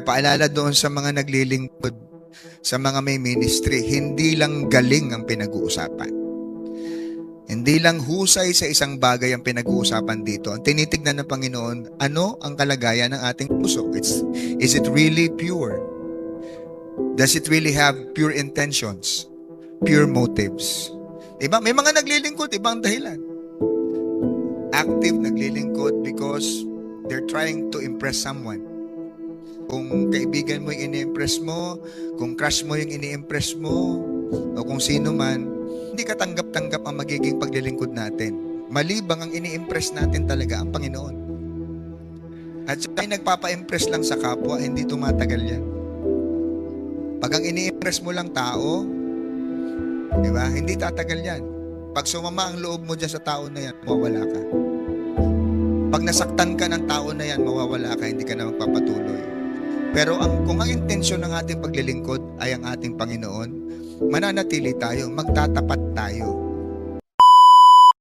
paalala doon sa mga naglilingkod, sa mga may ministry, hindi lang galing ang pinag-uusapan. Hindi lang husay sa isang bagay ang pinag-uusapan dito. Ang tinitignan ng Panginoon, ano ang kalagayan ng ating puso? Is it really pure? Does it really have pure intentions? Pure motives? Diba? May mga naglilingkod, ibang dahilan. Active naglilingkod because they're trying to impress someone. Kung kaibigan mo yung ini-impress mo, kung crush mo yung ini-impress mo, o kung sino man, hindi ka tanggap-tanggap ang magiging paglilingkod natin. Malibang ang ini-impress natin talaga ang Panginoon. At siya ay nagpapa-impress lang sa kapwa, hindi tumatagal yan. Pag ang ini-impress mo lang tao, di ba? Hindi tatagal yan. Pag sumama ang loob mo dyan sa tao na yan, mawawala ka. Pag nasaktan ka ng tao na yan, mawawala ka, hindi ka na magpapatuloy. Pero kung ang intensyon ng ating paglilingkod ay ang ating Panginoon, mananatili tayo, magtatapat tayo.